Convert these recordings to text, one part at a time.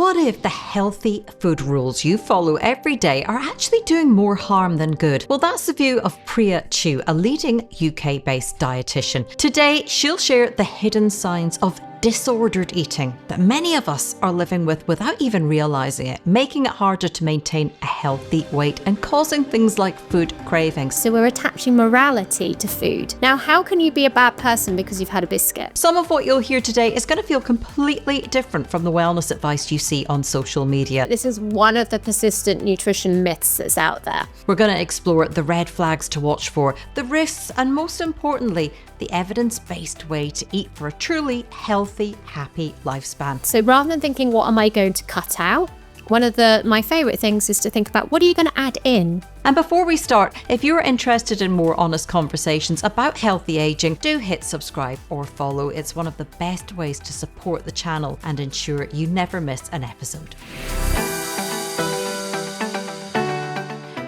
What if the healthy food rules you follow every day are actually doing more harm than good? Well, that's the view of Priya Tew, a leading UK-based dietitian. Today, she'll share the hidden signs of disordered eating that many of us are living with without even realizing it, making it harder to maintain a healthy weight and causing things like food cravings. So we're attaching morality to food. Now, how can you be a bad person because you've had a biscuit? Some of what you'll hear today is going to feel completely different from the wellness advice you see on social media. This is one of the persistent nutrition myths that's out there. We're going to explore the red flags to watch for, the risks, and most importantly, the evidence-based way to eat for a truly healthy, happy lifespan. So rather than thinking, what am I going to cut out? One of my favorite things is to think about, what are you going to add in? And before we start, if you're interested in more honest conversations about healthy aging, do hit subscribe or follow. It's one of the best ways to support the channel and ensure you never miss an episode.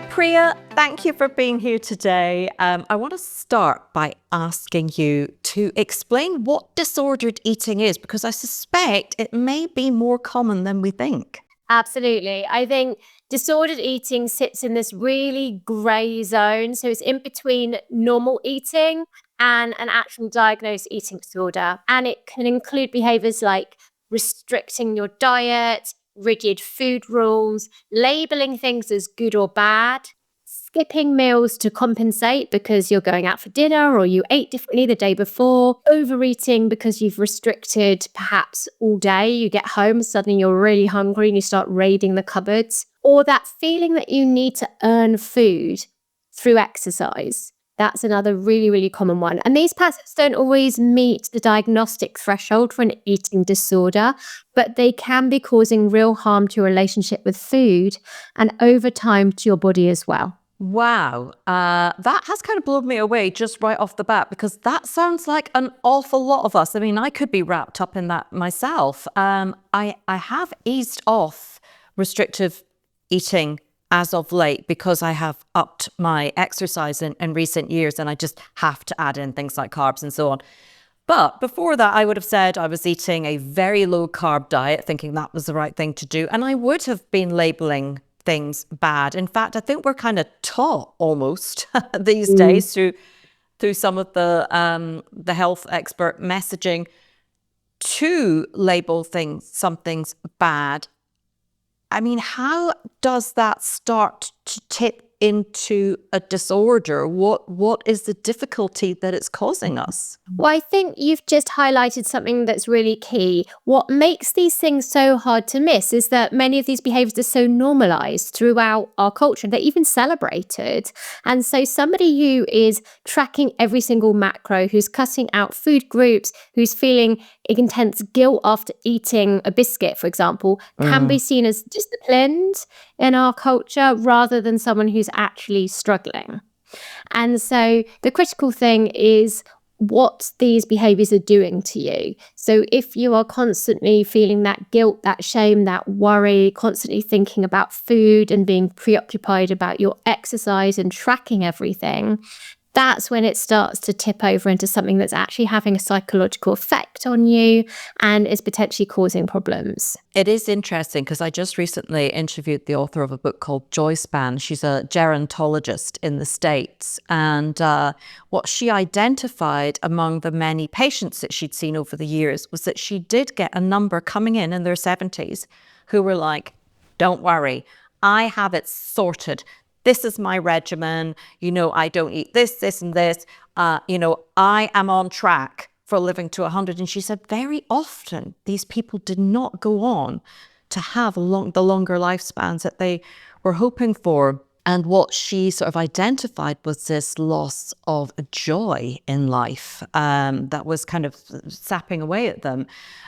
Priya, thank you for being here today. I want to start by asking you to explain what disordered eating is, because I suspect it may be more common than we think. Absolutely. I think disordered eating sits in this really grey zone. So it's in between normal eating and an actual diagnosed eating disorder. And it can include behaviours like restricting your diet, rigid food rules, labeling things as good or bad, skipping meals to compensate because you're going out for dinner or you ate differently the day before, overeating because you've restricted perhaps all day. You get home, suddenly you're really hungry and you start raiding the cupboards, or that feeling that you need to earn food through exercise. That's another really, really common one. And these patterns don't always meet the diagnostic threshold for an eating disorder, but they can be causing real harm to your relationship with food and over time to your body as well. Wow, that has kind of blown me away just right off the bat, because that sounds like an awful lot of us. I mean, I could be wrapped up in that myself. I have eased off restrictive eating as of late because I have upped my exercise in recent years, and I just have to add in things like carbs and so on. But before that, I would have said I was eating a very low carb diet, thinking that was the right thing to do. And I would have been labeling things bad. In fact, I think we're kind of taught almost these days through some of the health expert messaging to label some things bad. I mean, how does that start to tip into a disorder? What is the difficulty that it's causing us? Well, I think you've just highlighted something that's really key. What makes these things so hard to miss is that many of these behaviors are so normalized throughout our culture. They're even celebrated. And so somebody who is tracking every single macro, who's cutting out food groups, who's feeling intense guilt after eating a biscuit, for example, can be seen as disciplined in our culture rather than someone who's actually struggling. And so the critical thing is what these behaviors are doing to you. So if you are constantly feeling that guilt, that shame, that worry, constantly thinking about food and being preoccupied about your exercise and tracking everything, that's when it starts to tip over into something that's actually having a psychological effect on you and is potentially causing problems. It is interesting because I just recently interviewed the author of a book called Joy Span. She's a gerontologist in the States. And what she identified among the many patients that she'd seen over the years was that she did get a number coming in their 70s who were like, don't worry, I have it sorted. This is my regimen. I don't eat this, this, and this. I am on track for living to 100. And she said very often these people did not go on to have the longer lifespans that they were hoping for. And what she sort of identified was this loss of joy in life that was kind of sapping away at them.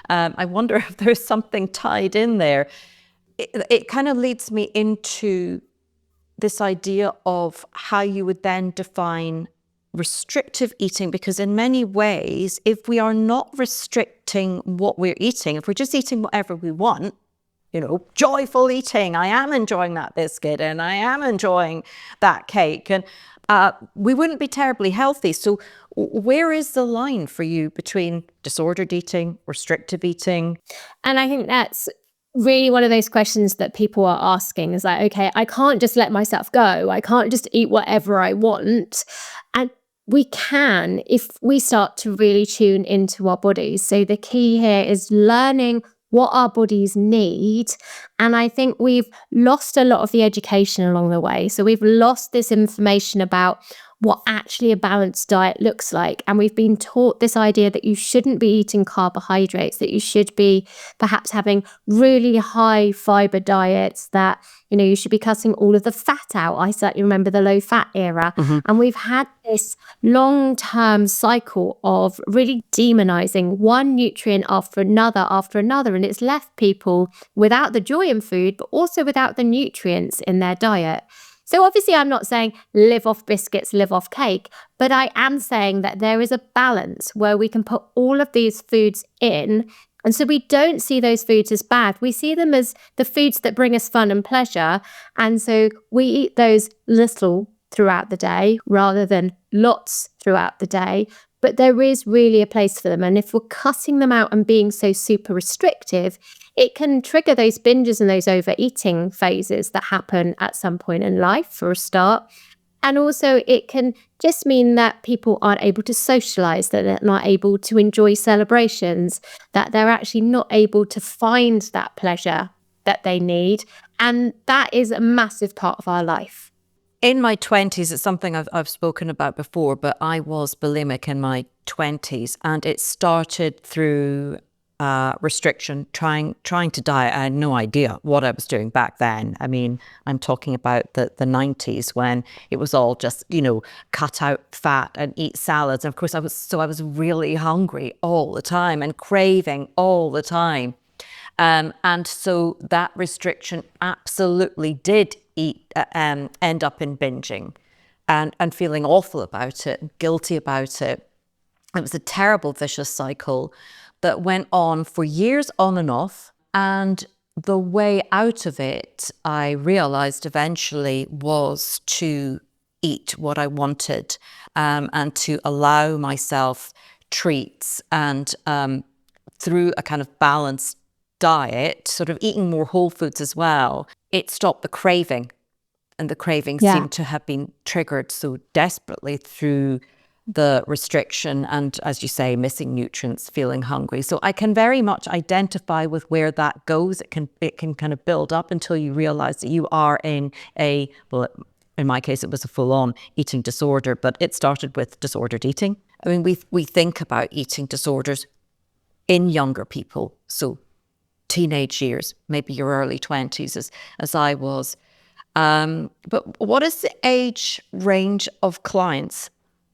I wonder if there's something tied in there. It kind of leads me into this idea of how you would then define restrictive eating, because in many ways, if we are not restricting what we're eating, if we're just eating whatever we want, joyful eating, I am enjoying that biscuit and I am enjoying that cake, and we wouldn't be terribly healthy. So where is the line for you between disordered eating, restrictive eating? And I think that's really one of those questions that people are asking is like, okay, I can't just let myself go. I can't just eat whatever I want. And we can if we start to really tune into our bodies. So the key here is learning what our bodies need. And I think we've lost a lot of the education along the way. So we've lost this information about what actually a balanced diet looks like. And we've been taught this idea that you shouldn't be eating carbohydrates, that you should be perhaps having really high fiber diets, that, you know, you should be cutting all of the fat out. I certainly remember the low fat era. And we've had this long-term cycle of really demonizing one nutrient after another. And it's left people without the joy in food, but also without the nutrients in their diet. So obviously I'm not saying live off biscuits, live off cake, but I am saying that there is a balance where we can put all of these foods in. And so we don't see those foods as bad. We see them as the foods that bring us fun and pleasure. And so we eat those little throughout the day rather than lots throughout the day. But there is really a place for them. And if we're cutting them out and being so super restrictive, it can trigger those binges and those overeating phases that happen at some point in life, for a start. And also it can just mean that people aren't able to socialize, that they're not able to enjoy celebrations, that they're actually not able to find that pleasure that they need. And that is a massive part of our life. In my 20s, it's something I've spoken about before, but I was bulimic in my 20s, and it started through restriction, trying to diet. I had no idea what I was doing back then. I mean, I'm talking about the 90s, when it was all just, you know, cut out fat and eat salads. And of course I was really hungry all the time and craving all the time. And so that restriction absolutely did end up in binging and feeling awful about it, guilty about it. It was a terrible vicious cycle that went on for years on and off. And the way out of it, I realized eventually, was to eat what I wanted, and to allow myself treats. And through a kind of balanced diet, sort of eating more whole foods as well, it stopped the craving. And the craving seemed to have been triggered so desperately through the restriction and, as you say, missing nutrients, feeling hungry. So I can very much identify with where that goes. It can kind of build up until you realize that you are in a, well, in my case, it was a full-on eating disorder, but it started with disordered eating. I mean, we think about eating disorders in younger people, so teenage years, maybe your early 20s, as I was. But what is the age range of clients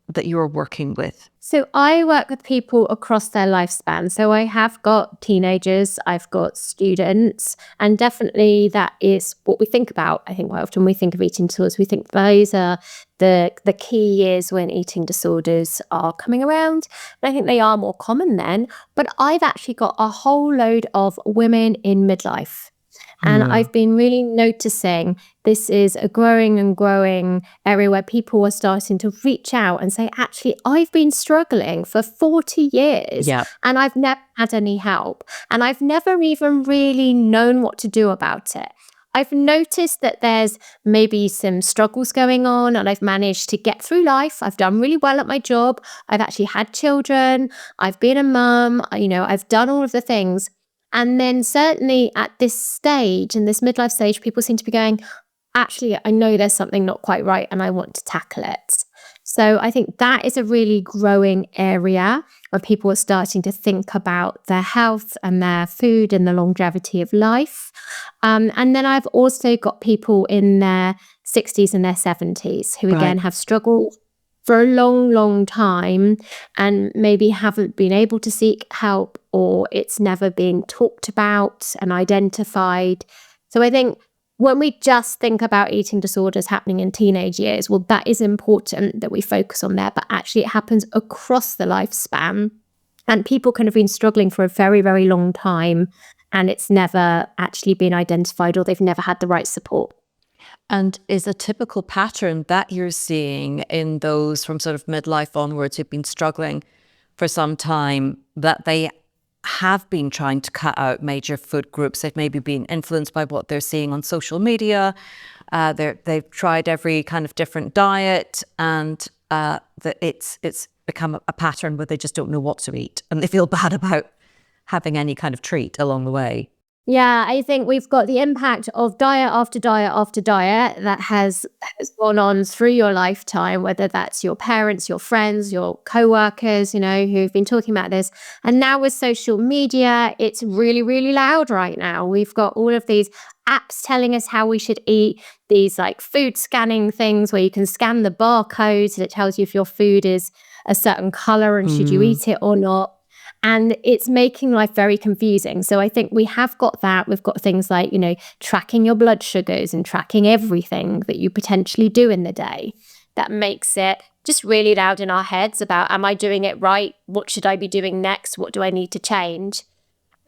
that you're working with? So I work with people across their lifespan. So I have got teenagers, I've got students, and definitely that is what we think about. I think quite often we think of eating disorders, we think those are the key years when eating disorders are coming around. And I think they are more common then. But I've actually got a whole load of women in midlife. And I've been really noticing this is a growing and growing area where people are starting to reach out and say, actually, I've been struggling for 40 years and I've never had any help. And I've never even really known what to do about it. I've noticed that there's maybe some struggles going on and I've managed to get through life. I've done really well at my job. I've actually had children. I've been a mum. You know, I've done all of the things. And then certainly at this stage, in this midlife stage, people seem to be going, actually, I know there's something not quite right and I want to tackle it. So I think that is a really growing area where people are starting to think about their health and their food and the longevity of life. And then I've also got people in their 60s and their 70s who, again, have struggled for a long, long time and maybe haven't been able to seek help, or it's never been talked about and identified. So I think when we just think about eating disorders happening in teenage years, well, that is important that we focus on there, but actually it happens across the lifespan. And people can have been struggling for a very, very long time and it's never actually been identified, or they've never had the right support. And is a typical pattern that you're seeing in those from sort of midlife onwards who've been struggling for some time, that they have been trying to cut out major food groups. They've maybe been influenced by what they're seeing on social media. They've tried every kind of different diet, and it's become a pattern where they just don't know what to eat, and they feel bad about having any kind of treat along the way. Yeah, I think we've got the impact of diet after diet after diet that has gone on through your lifetime, whether that's your parents, your friends, your co-workers, who've been talking about this. And now with social media, it's really, really loud right now. We've got all of these apps telling us how we should eat, these like food scanning things where you can scan the barcodes and it tells you if your food is a certain color and should you eat it or not. And it's making life very confusing. So I think we have got that. We've got things like, tracking your blood sugars and tracking everything that you potentially do in the day. That makes it just really loud in our heads about, am I doing it right? What should I be doing next? What do I need to change?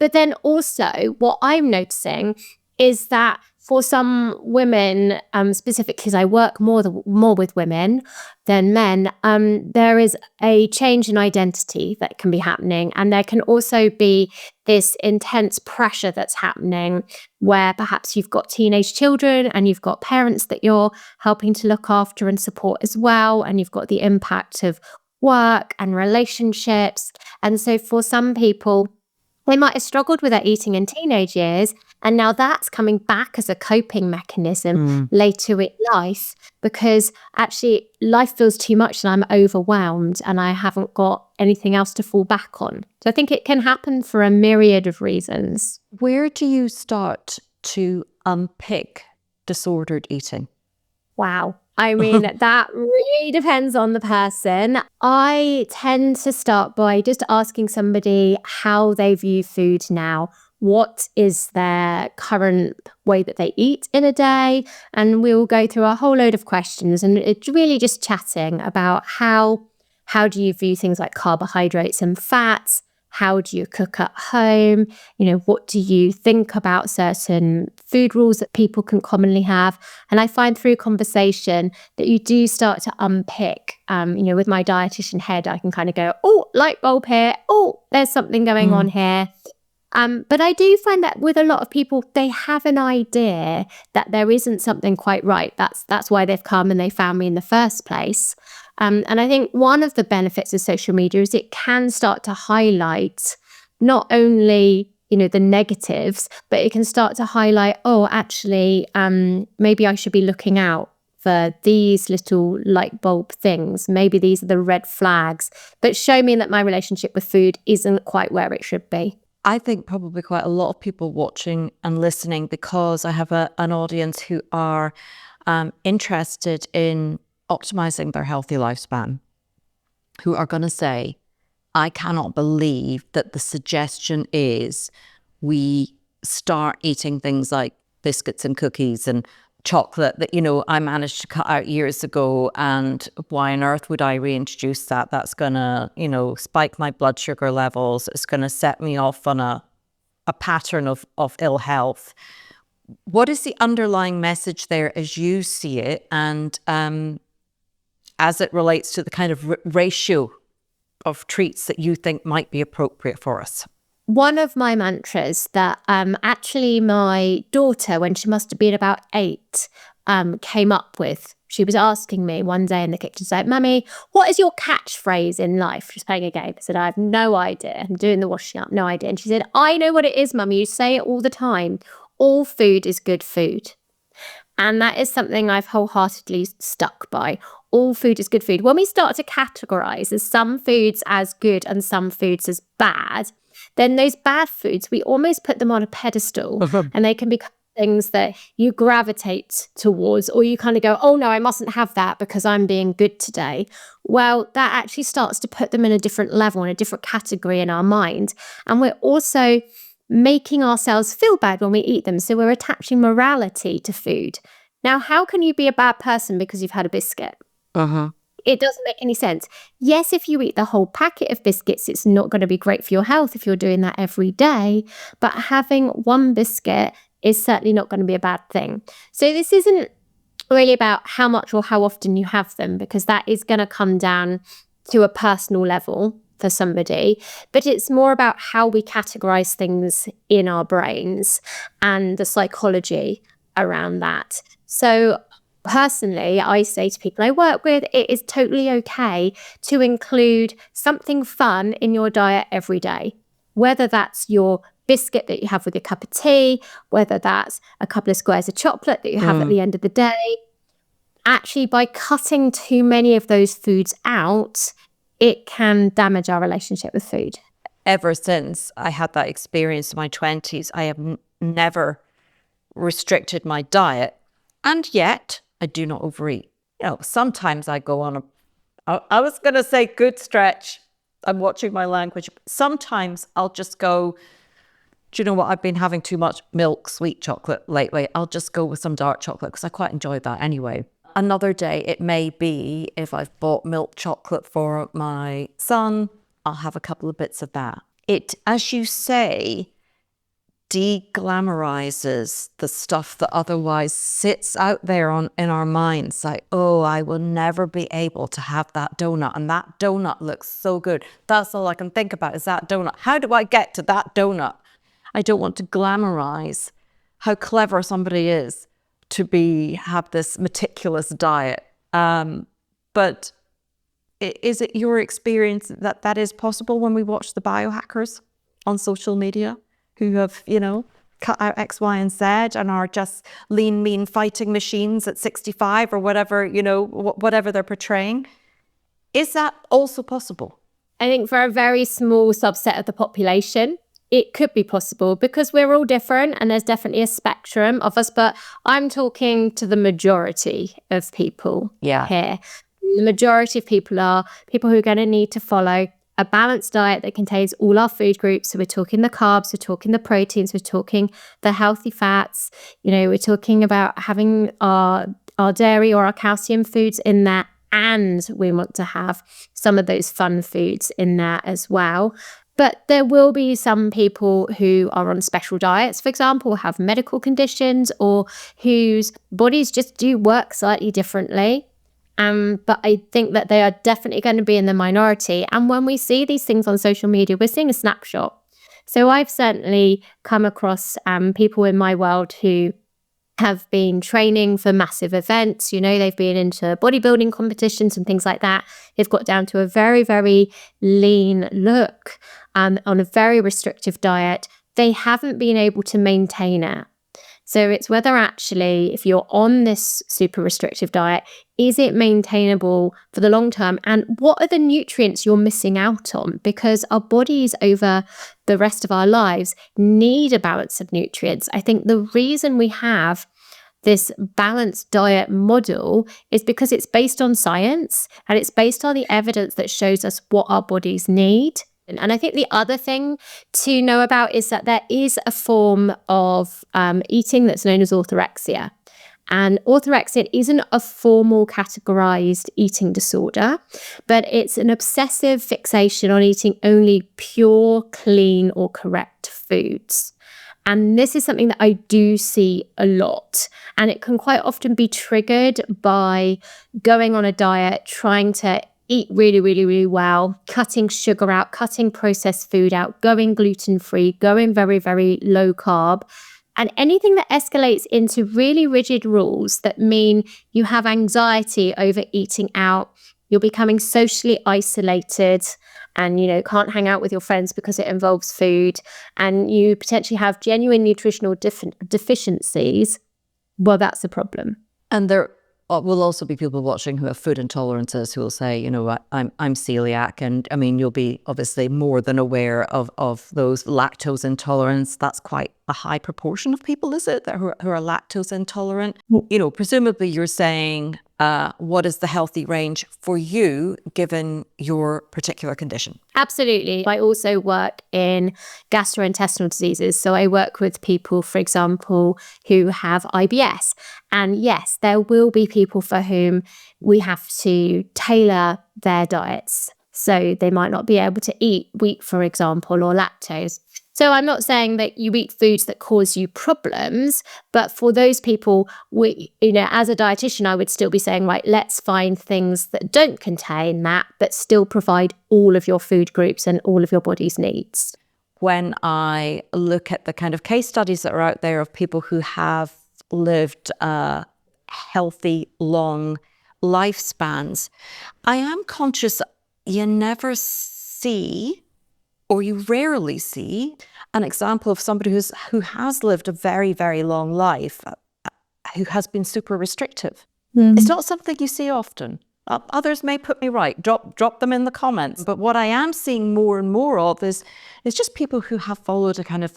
But then also what I'm noticing is that for some women, specifically because I work more with women than men, there is a change in identity that can be happening. And there can also be this intense pressure that's happening where perhaps you've got teenage children and you've got parents that you're helping to look after and support as well. And you've got the impact of work and relationships. And so for some people, they might have struggled with their eating in teenage years, and now that's coming back as a coping mechanism later in life because actually life feels too much and I'm overwhelmed and I haven't got anything else to fall back on. So I think it can happen for a myriad of reasons. Where do you start to unpick disordered eating? Wow. I mean, that really depends on the person. I tend to start by just asking somebody how they view food now. What is their current way that they eat in a day? And we'll go through a whole load of questions. And it's really just chatting about how do you view things like carbohydrates and fats? How do you cook at home? What do you think about certain food rules that people can commonly have? And I find through conversation that you do start to unpick. With my dietitian head, I can kind of go, oh, light bulb here. Oh, there's something going on here. But I do find that with a lot of people, they have an idea that there isn't something quite right. That's why they've come and they found me in the first place. And I think one of the benefits of social media is it can start to highlight not only, the negatives, but it can start to highlight, oh, actually, maybe I should be looking out for these little light bulb things. Maybe these are the red flags, but show me that my relationship with food isn't quite where it should be. I think probably quite a lot of people watching and listening, because I have an audience who are interested in optimizing their healthy lifespan, who are going to say, I cannot believe that the suggestion is we start eating things like biscuits and cookies and chocolate that, I managed to cut out years ago. And why on earth would I reintroduce that? That's going to, spike my blood sugar levels. It's going to set me off on a pattern of ill health. What is the underlying message there as you see it? And as it relates to the kind of ratio of treats that you think might be appropriate for us? One of my mantras that actually my daughter, when she must have been about 8, came up with. She was asking me one day in the kitchen, said, Mummy, what is your catchphrase in life? She's playing a game. I said, I have no idea. I'm doing the washing up, no idea. And she said, I know what it is, Mummy. You say it all the time. All food is good food. And that is something I've wholeheartedly stuck by. All food is good food. When we start to categorize as some foods as good and some foods as bad, then those bad foods, we almost put them on a pedestal and they can become things that you gravitate towards, or you kind of go, oh no, I mustn't have that because I'm being good today. Well, that actually starts to put them in a different level, in a different category in our mind. And we're also making ourselves feel bad when we eat them. So we're attaching morality to food. Now, how can you be a bad person because you've had a biscuit? It doesn't make any sense. Yes, if you eat the whole packet of biscuits, it's not going to be great for your health if you're doing that every day. But having one biscuit is certainly not going to be a bad thing. So this isn't really about how much or how often you have them, because that is going to come down to a personal level for somebody, but it's more about how we categorize things in our brains and the psychology around that. So personally, I say to people I work with, it is totally okay to include something fun in your diet every day, whether that's your biscuit that you have with your cup of tea, whether that's a couple of squares of chocolate that you have at the end of the day. Actually, by cutting too many of those foods out, it can damage our relationship with food. Ever since I had that experience in my 20s, I have never restricted my diet. And yet, I do not overeat. Sometimes I go on I was going to say good stretch. I'm watching my language. Sometimes I'll just go, do you know what? I've been having too much milk, sweet chocolate lately. I'll just go with some dark chocolate because I quite enjoy that anyway. Another day, it may be if I've bought milk chocolate for my son, I'll have a couple of bits of that. It, as you say, de-glamorizes the stuff that otherwise sits out there in our minds. Like, oh, I will never be able to have that donut. And that donut looks so good. That's all I can think about is that donut. How do I get to that donut? I don't want to glamorize how clever somebody is to have this meticulous diet. But is it your experience that that is possible when we watch the biohackers on social media who have, cut out X, Y, and Z and are just lean, mean fighting machines at 65 or whatever, whatever they're portraying? Is that also possible? I think for a very small subset of the population, it could be possible because we're all different and there's definitely a spectrum of us, but I'm talking to the majority of people here. The majority of people are people who are going to need to follow a balanced diet that contains all our food groups. So we're talking the carbs, we're talking the proteins, we're talking the healthy fats, we're talking about having our dairy or our calcium foods in there. And we want to have some of those fun foods in there as well. But there will be some people who are on special diets, for example, have medical conditions or whose bodies just do work slightly differently. But I think that they are definitely going to be in the minority. And when we see these things on social media, we're seeing a snapshot. So I've certainly come across people in my world who have been training for massive events. They've been into bodybuilding competitions and things like that. They've got down to a very, very lean look on a very restrictive diet. They haven't been able to maintain it. So it's whether actually, if you're on this super restrictive diet, is it maintainable for the long term? And what are the nutrients you're missing out on? Because our bodies over the rest of our lives need a balance of nutrients. I think the reason we have this balanced diet model is because it's based on science and it's based on the evidence that shows us what our bodies need. And I think the other thing to know about is that there is a form of eating that's known as orthorexia. And orthorexia isn't a formal categorized eating disorder, but it's an obsessive fixation on eating only pure, clean, or correct foods. And this is something that I do see a lot. And it can quite often be triggered by going on a diet, trying to eat really, really, really well, cutting sugar out, cutting processed food out, going gluten-free, going very, very low carb. And anything that escalates into really rigid rules that mean you have anxiety over eating out, you're becoming socially isolated and, can't hang out with your friends because it involves food, and you potentially have genuine nutritional deficiencies, well, that's a problem. And there will also be people watching who have food intolerances who will say, I'm celiac. And I mean, you'll be obviously more than aware of those lactose intolerance. That's quite a high proportion of people, is it, who are lactose intolerant? Presumably you're saying, what is the healthy range for you given your particular condition? Absolutely. I also work in gastrointestinal diseases. So I work with people, for example, who have IBS. And yes, there will be people for whom we have to tailor their diets. So they might not be able to eat wheat, for example, or lactose. So I'm not saying that you eat foods that cause you problems, but for those people, as a dietitian, I would still be saying, right, let's find things that don't contain that, but still provide all of your food groups and all of your body's needs. When I look at the kind of case studies that are out there of people who have lived healthy, long lifespans, I am conscious you never see, or you rarely see, an example of somebody who has lived a very, very long life, who has been super restrictive. It's not something you see often. Others may put me right. Drop them in the comments. But what I am seeing more and more of is just people who have followed a kind of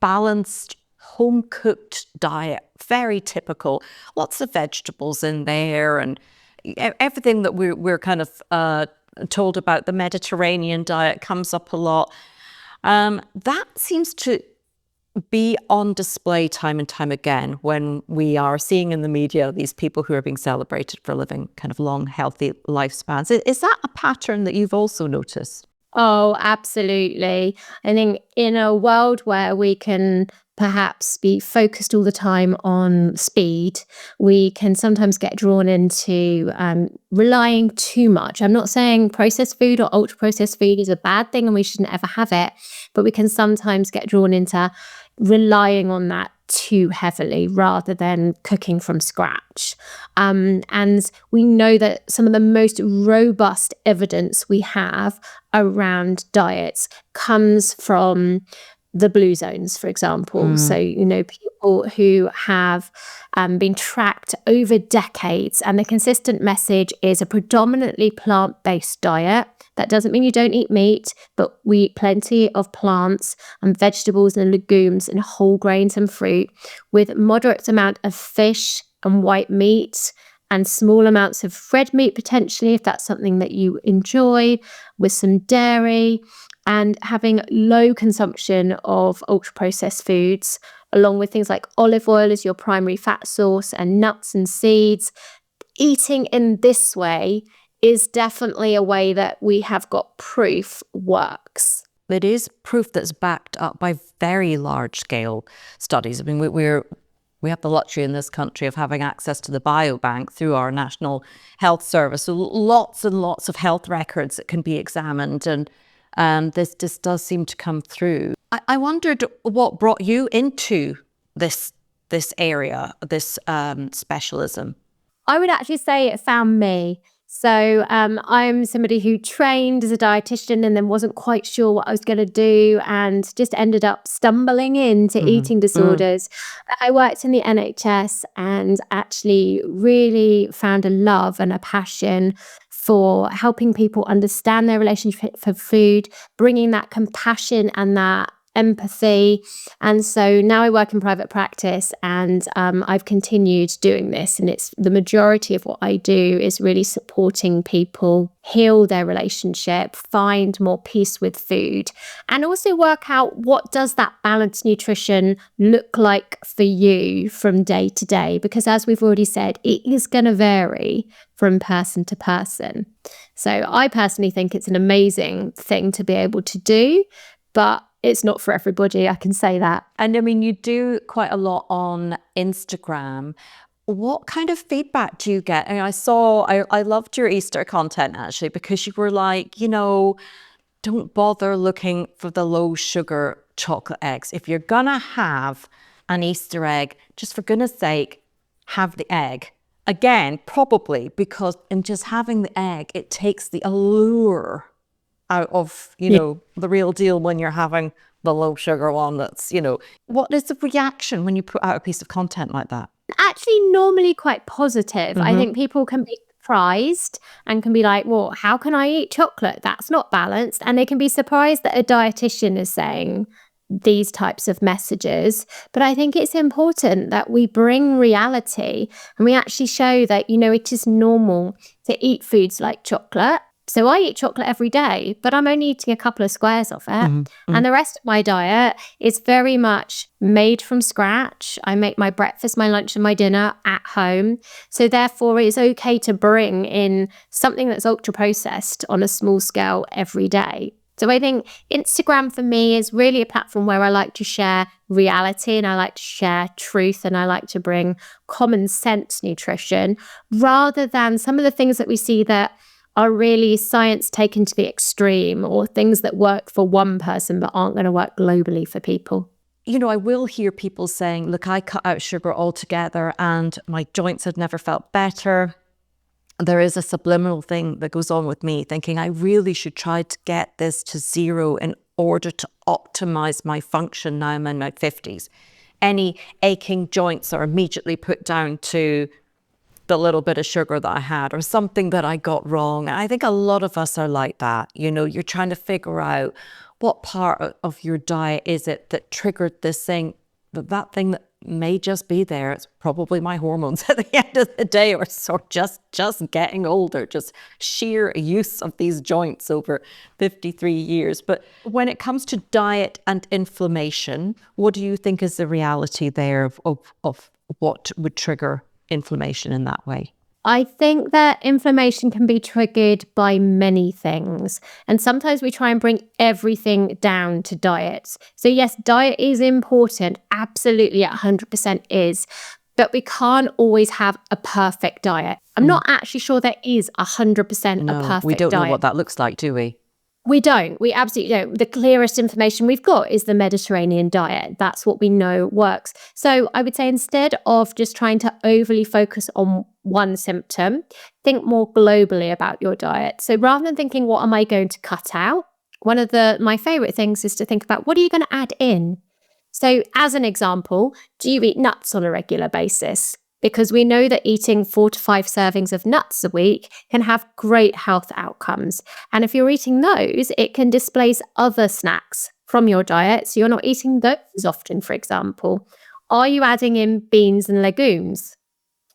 balanced, home-cooked diet, very typical. Lots of vegetables in there, and everything that we're kind of told about the Mediterranean diet comes up a lot. That seems to be on display time and time again when we are seeing in the media these people who are being celebrated for living kind of long, healthy lifespans. Is that a pattern that you've also noticed? Oh, absolutely. I think in a world where we can perhaps be focused all the time on speed, we can sometimes get drawn into relying too much. I'm not saying processed food or ultra processed food is a bad thing and we shouldn't ever have it, but we can sometimes get drawn into relying on that too heavily rather than cooking from scratch. And we know that some of the most robust evidence we have around diets comes from the blue zones, for example. So, people who have been tracked over decades, and the consistent message is a predominantly plant-based diet. That doesn't mean you don't eat meat, but we eat plenty of plants and vegetables and legumes and whole grains and fruit, with moderate amount of fish and white meat and small amounts of red meat potentially, if that's something that you enjoy, with some dairy, and having low consumption of ultra-processed foods, along with things like olive oil as your primary fat source and nuts and seeds. Eating in this way is definitely a way that we have got proof works. It is proof that's backed up by very large-scale studies. I mean, we have the luxury in this country of having access to the biobank through our National Health Service. So lots and lots of health records that can be examined, and this does seem to come through. I wondered what brought you into this area, this specialism. I would actually say it found me. So I'm somebody who trained as a dietitian and then wasn't quite sure what I was going to do, and just ended up stumbling into eating disorders. I worked in the NHS and actually really found a love and a passion for helping people understand their relationship for food, bringing that compassion and that empathy. And so now I work in private practice, and I've continued doing this, and it's the majority of what I do is really supporting people heal their relationship, find more peace with food, and also work out what does that balanced nutrition look like for you from day to day, because as we've already said, it is going to vary from person to person. So I personally think it's an amazing thing to be able to do, but it's not for everybody, I can say that. And I mean, you do quite a lot on Instagram. What kind of feedback do you get? I mean, I loved your Easter content actually, because you were like, don't bother looking for the low sugar chocolate eggs. If you're gonna have an Easter egg, just for goodness sake, have the egg. Again, probably because in just having the egg, it takes the allure out of, the real deal when you're having the low sugar one that's, What is the reaction when you put out a piece of content like that? Actually, normally quite positive. I think people can be surprised and can be like, well, how can I eat chocolate? That's not balanced. And they can be surprised that a dietitian is saying these types of messages. But I think it's important that we bring reality and we actually show that, it is normal to eat foods like chocolate. So I eat chocolate every day, but I'm only eating a couple of squares of it. And the rest of my diet is very much made from scratch. I make my breakfast, my lunch, and my dinner at home. So therefore, it's okay to bring in something that's ultra processed on a small scale every day. So I think Instagram for me is really a platform where I like to share reality and I like to share truth and I like to bring common sense nutrition rather than some of the things that we see that are really science taken to the extreme or things that work for one person but aren't going to work globally for people. You know, I will hear people saying, look, I cut out sugar altogether and my joints had never felt better. There is a subliminal thing that goes on with me thinking I really should try to get this to zero in order to optimize my function now I'm in my 50s. Any aching joints are immediately put down to the little bit of sugar that I had or something that I got wrong. And I think a lot of us are like that. You know, you're trying to figure out what part of your diet is it that triggered this thing, that thing that may just be there. It's probably my hormones at the end of the day, or just getting older, just sheer use of these joints over 53 years. But when it comes to diet and inflammation, what do you think is the reality there of what would trigger inflammation in that way? I think that inflammation can be triggered by many things. And sometimes we try and bring everything down to diets. So yes, diet is important. Absolutely, 100% is. But we can't always have a perfect diet. I'm not actually sure there is 100% a perfect diet. We don't know what that looks like, do we? We don't. We absolutely don't. The clearest information we've got is the Mediterranean diet. That's what we know works. So I would say instead of just trying to overly focus on one symptom, think more globally about your diet. So rather than thinking, what am I going to cut out? One of my favorite things is to think about, what are you going to add in? So as an example, do you eat nuts on a regular basis? Because we know that eating 4 to 5 servings of nuts a week can have great health outcomes. And if you're eating those, it can displace other snacks from your diet. So you're not eating those as often, for example. Are you adding in beans and legumes?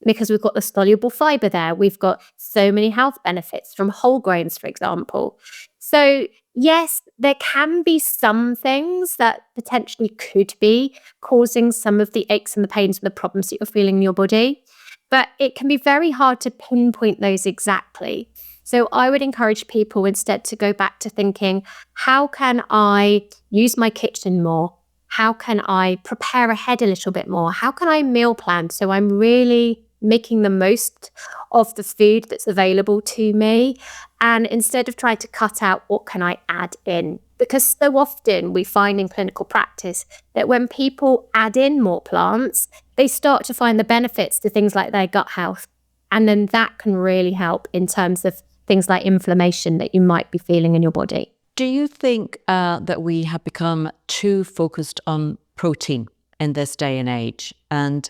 Because we've got the soluble fiber there. We've got so many health benefits from whole grains, for example. So yes, there can be some things that potentially could be causing some of the aches and the pains and the problems that you're feeling in your body, but it can be very hard to pinpoint those exactly. So I would encourage people instead to go back to thinking, how can I use my kitchen more? How can I prepare ahead a little bit more? How can I meal plan so I'm really making the most of the food that's available to me? And instead of trying to cut out, what can I add in? Because so often we find in clinical practice that when people add in more plants, they start to find the benefits to things like their gut health. And then that can really help in terms of things like inflammation that you might be feeling in your body. Do you think that we have become too focused on protein in this day and age? And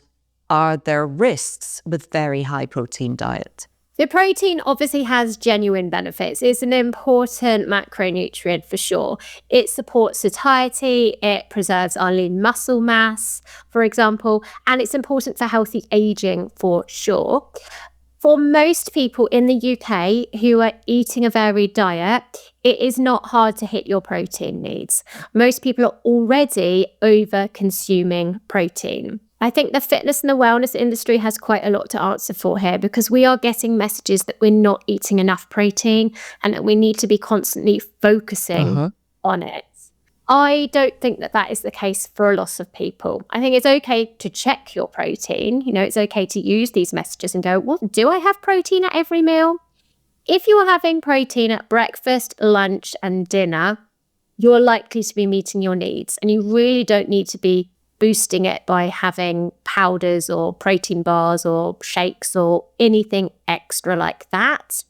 are there risks with very high protein diet? The protein obviously has genuine benefits. It's an important macronutrient for sure. It supports satiety, it preserves our lean muscle mass, for example, and it's important for healthy aging for sure. For most people in the UK who are eating a varied diet, it is not hard to hit your protein needs. Most people are already over consuming protein. I think the fitness and the wellness industry has quite a lot to answer for here because we are getting messages that we're not eating enough protein and that we need to be constantly focusing on it. I don't think that that is the case for a lot of people. I think it's okay to check your protein. You know, it's okay to use these messages and go, well, do I have protein at every meal? If you are having protein at breakfast, lunch, and dinner, you're likely to be meeting your needs. And you really don't need to be boosting it by having powders or protein bars or shakes or anything extra like that.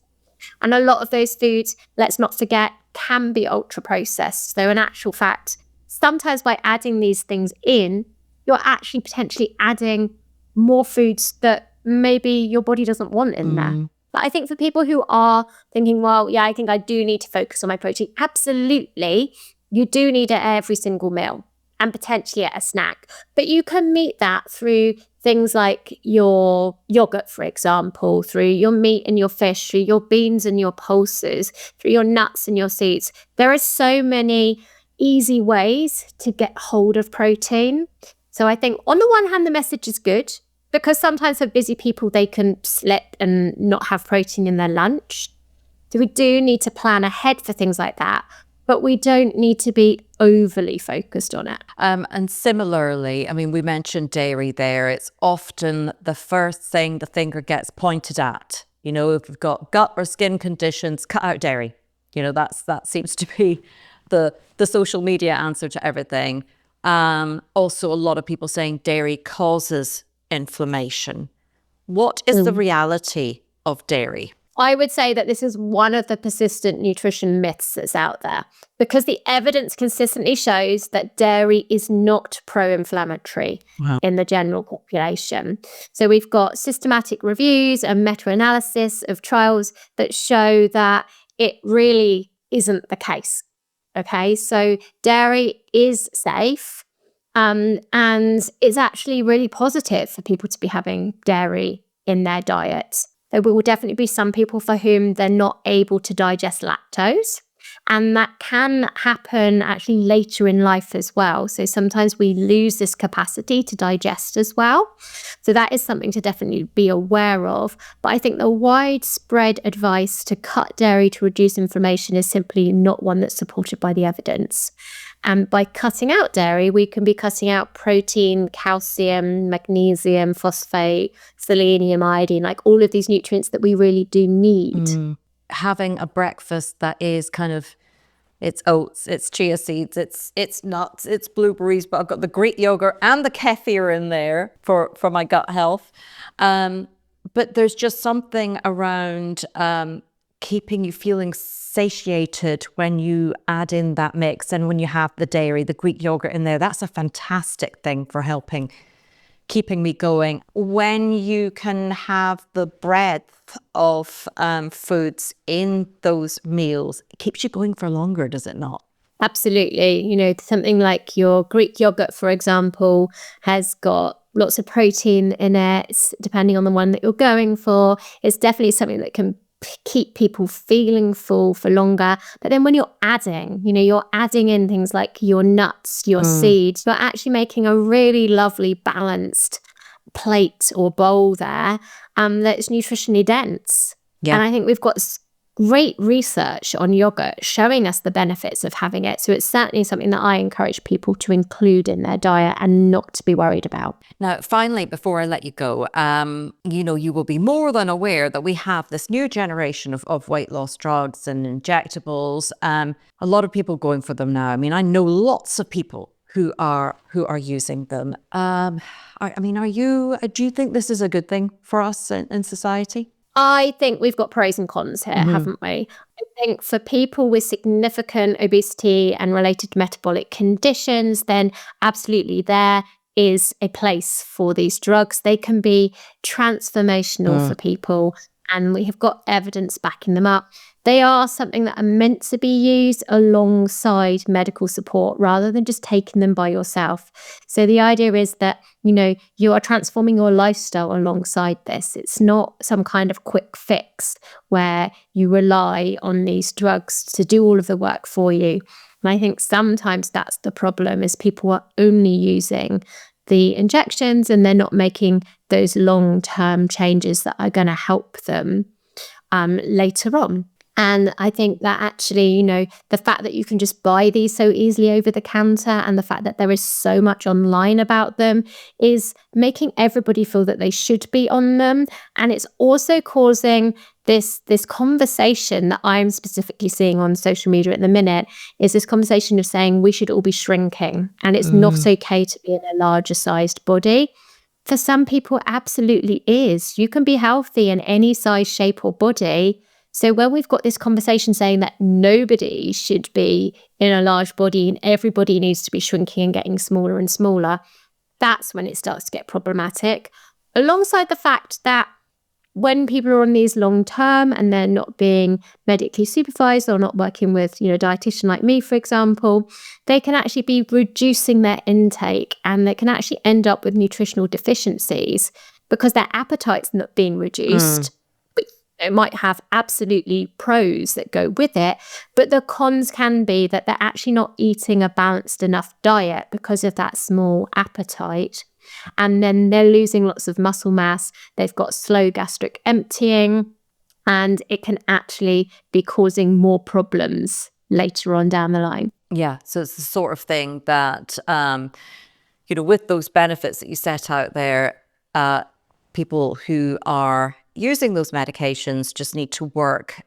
And a lot of those foods, let's not forget, can be ultra processed. So in actual fact, sometimes by adding these things in, you're actually potentially adding more foods that maybe your body doesn't want in there. But I think for people who are thinking, well, yeah, I think I do need to focus on my protein. Absolutely. You do need it at every single meal and potentially at a snack. But you can meet that through things like your yogurt, for example, through your meat and your fish, through your beans and your pulses, through your nuts and your seeds. There are so many easy ways to get hold of protein. So I think on the one hand, the message is good because sometimes for busy people, they can slip and not have protein in their lunch. So we do need to plan ahead for things like that. but we don't need to be overly focused on it. And similarly, I mean, we mentioned dairy there. It's often the first thing the finger gets pointed at. You know, if you've got gut or skin conditions, cut out dairy. You know, that seems to be the social media answer to everything. Also, a lot of people saying dairy causes inflammation. What is the reality of dairy? I would say that this is one of the persistent nutrition myths that's out there, because the evidence consistently shows that dairy is not pro-inflammatory in the general population. So we've got systematic reviews and meta-analysis of trials that show that it really isn't the case. Okay, so dairy is safe, and it's actually really positive for people to be having dairy in their diet. There will definitely be some people for whom they're not able to digest lactose, and that can happen actually later in life as well. So sometimes we lose this capacity to digest as well. So that is something to definitely be aware of. But I think the widespread advice to cut dairy to reduce inflammation is simply not one that's supported by the evidence. And by cutting out dairy, we can be cutting out protein, calcium, magnesium, phosphate, selenium, iodine, like all of these nutrients that we really do need. Having a breakfast that is kind of, it's oats, it's chia seeds, it's nuts, it's blueberries, but I've got the Greek yogurt and the kefir in there for my gut health. But there's just something around keeping you feeling satiated when you add in that mix, and when you have the dairy, the Greek yogurt in there, that's a fantastic thing for keeping me going. When you can have the breadth of foods in those meals, it keeps you going for longer, does it not? Absolutely. You know, something like your Greek yogurt, for example, has got lots of protein in it, depending on the one that you're going for. It's definitely something that can keep people feeling full for longer. But then when you're adding in things like your nuts, your seeds, you're actually making a really lovely balanced plate or bowl there that's nutritionally dense. Yeah. And I think we've got great research on yogurt showing us the benefits of having it. So it's certainly something that I encourage people to include in their diet and not to be worried about. Now, finally, before I let you go, you will be more than aware that we have this new generation of weight loss drugs and injectables. A lot of people going for them now. I mean, I know lots of people who are using them. Do you think this is a good thing for us in society? I think we've got pros and cons here, haven't we? I think for people with significant obesity and related metabolic conditions, then absolutely there is a place for these drugs. They can be transformational for people, and we have got evidence backing them up. They are something that are meant to be used alongside medical support rather than just taking them by yourself. So the idea is that, you are transforming your lifestyle alongside this. It's not some kind of quick fix where you rely on these drugs to do all of the work for you. And I think sometimes that's the problem, is people are only using the injections and they're not making those long-term changes that are going to help them later on. And I think that actually, the fact that you can just buy these so easily over the counter, and the fact that there is so much online about them, is making everybody feel that they should be on them. And it's also causing this conversation that I'm specifically seeing on social media at the minute, is this conversation of saying we should all be shrinking, and it's not okay to be in a larger sized body. For some people, it absolutely is. You can be healthy in any size, shape or body. So when we've got this conversation saying that nobody should be in a large body and everybody needs to be shrinking and getting smaller and smaller, that's when it starts to get problematic. Alongside the fact that when people are on these long term and they're not being medically supervised or not working with, a dietitian like me, for example, they can actually be reducing their intake, and they can actually end up with nutritional deficiencies because their appetite's not being reduced. It might have absolutely pros that go with it, but the cons can be that they're actually not eating a balanced enough diet because of that small appetite. And then they're losing lots of muscle mass. They've got slow gastric emptying, and it can actually be causing more problems later on down the line. Yeah, so it's the sort of thing that, with those benefits that you set out there, people who are using those medications just need to work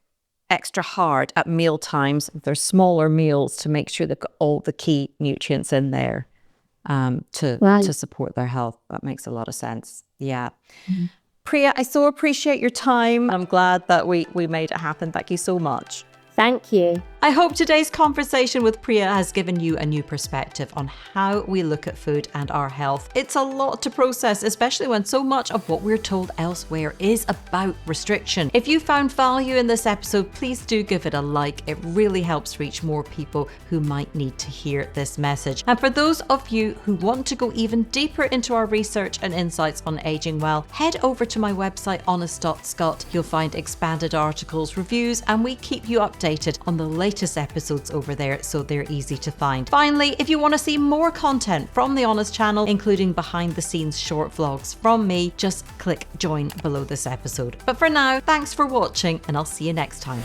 extra hard at meal times. They're smaller meals to make sure they've got all the key nutrients in there to support their health. That makes a lot of sense. Yeah. Mm-hmm. Priya, I so appreciate your time. I'm glad that we made it happen. Thank you so much. Thank you. I hope today's conversation with Priya has given you a new perspective on how we look at food and our health. It's a lot to process, especially when so much of what we're told elsewhere is about restriction. If you found value in this episode, please do give it a like. It really helps reach more people who might need to hear this message. And for those of you who want to go even deeper into our research and insights on aging well, head over to my website, honest.scot. You'll find expanded articles, reviews, and we keep you updated on the latest episodes over there, so they're easy to find. Finally, if you want to see more content from the Honest channel, including behind the scenes short vlogs from me, just click join below this episode. But for now, thanks for watching, and I'll see you next time.